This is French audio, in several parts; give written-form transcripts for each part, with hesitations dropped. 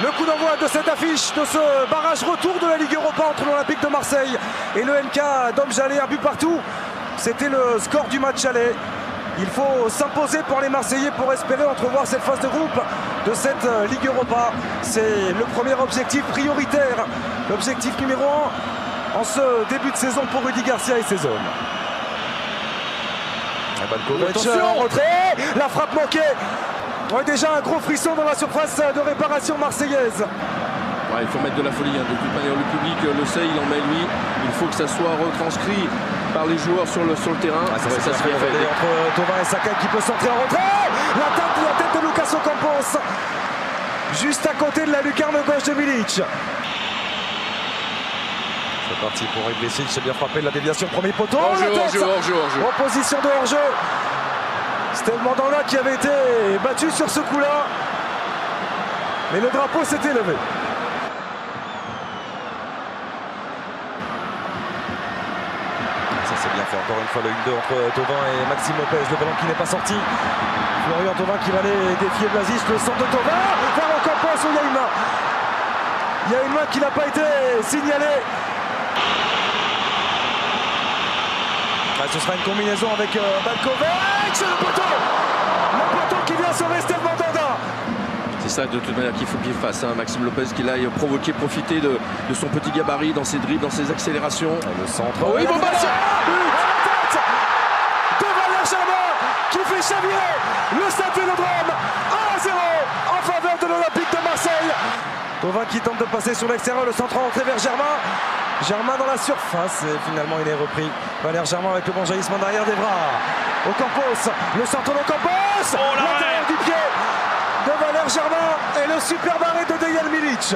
Le coup d'envoi de cette affiche, de ce barrage retour de la Ligue Europa entre l'Olympique de Marseille et le MK d'Homme-Jalais, un but partout. C'était le score du match aller. Il faut s'imposer pour les Marseillais pour espérer entrevoir cette phase de groupe de cette Ligue Europa. C'est le premier objectif prioritaire, l'objectif numéro 1 en ce début de saison pour Rudy Garcia et ses hommes. Balkovic en retrait, la frappe manquée. Ouais, déjà un gros frisson dans la surface de réparation marseillaise. Ouais, il faut mettre de la folie, hein. De toute manière le public le sait, il en met lui. Il faut que ça soit retranscrit par les joueurs sur le terrain. Ça se fait entre Thauvin et Sakai qui peut centrer en retrait. La tête de Lucas Ocampos, juste à côté de la lucarne gauche de Milic. C'est parti pour Ibrisic, c'est bien frappé de la déviation, premier poteau. Hors-jeu. Opposition de hors-jeu. C'était le Mandanda qui avait été battu sur ce coup-là. Mais le drapeau s'était levé. Ça c'est bien fait, encore une fois le 1-2 entre Thauvin et Maxime Lopez. Le ballon qui n'est pas sorti. Florian Thauvin qui va aller défier Blazic. Le centre de Thauvin vers Ocampos où il y a une main. Il y a une main qui n'a pas été signalée. Ce sera une combinaison avec Balkovic, le poteau qui vient sauver Steve Mandanda. C'est ça de toute manière qu'il faut qu'il fasse, hein. Maxime Lopez qui aille provoquer, profiter de son petit gabarit dans ses dribbles, dans ses accélérations. Le centre. Oh oui, bon but de Valère Germain qui fait chavirer le Stade Vélodrome 1-0 en faveur de l'Olympique de Marseille. Thauvin qui tente de passer sur l'extérieur, le centre entré vers Germain. Germain dans la surface et finalement il est repris. Valère Germain avec le bon jaillissement derrière des bras. Ocampos, le centre d'Ocampos, l'intérieur du pied de Valère Germain et le superbe arrêt de Dejan Milic.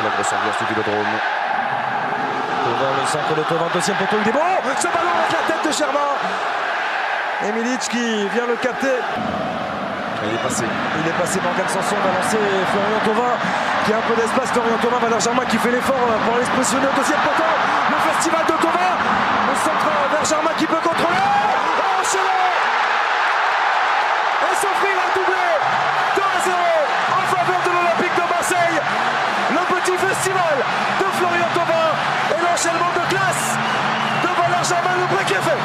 La grosse ambiance du Vélodrome. Thauvin, le centre de Thauvin, deuxième poteau, il est bon. Ce ballon avec la tête de Germain. Et Milic qui vient le capter. Il est passé, Morgan Sanson va lancer Florian Thauvin qui a un peu d'espace. Florian Thauvin, Valère Germain qui fait l'effort pour aller se positionner au deuxième poteau. Le festival de Thauvin, le centre vers Germain qui peut contrôler. Enchaîné et s'offrir un doublé 2-0 en faveur de l'Olympique de Marseille. Le petit festival de Florian Thauvin et l'enchaînement de classe de Valère Germain, le break est fait.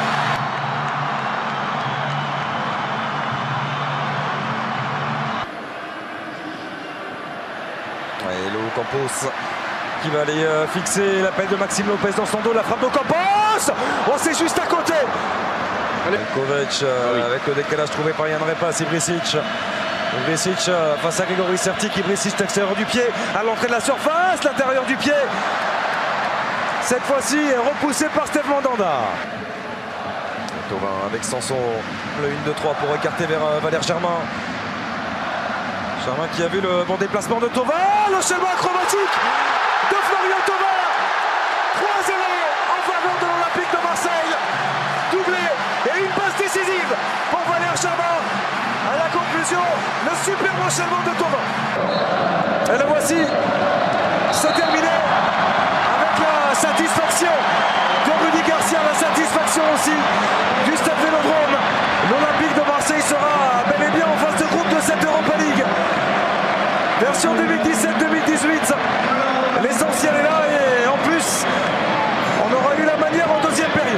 Et le Ocampos qui va aller fixer l'appel de Maxime Lopez dans son dos, la frappe d'Ocampos. Oh, c'est juste à côté. Kovac avec le décalage trouvé par Yann Repas, Ibrisic face à Grégory Sertic. Ibrisic l'extérieur du pied à l'entrée de la surface, l'intérieur du pied. Cette fois-ci repoussé par Steve Mandanda. Thauvin avec Sanson, le 1-2-3 pour écarter vers Valère Germain. Germain qui a vu le bon déplacement de Thauvin, l'enchaînement acrobatique de Florian Thauvin. 3-0 en faveur de l'Olympique de Marseille. Doublé et une passe décisive pour Valère Germain. À la conclusion, le super enchaînement de Thauvin. Et le voici, c'est terminé avec la satisfaction de Rudy Garcia, la satisfaction aussi du Stade Vélodrome. L'Olympique de Marseille sera bel et bien en phase de groupe de cette Europa League. Version 2017.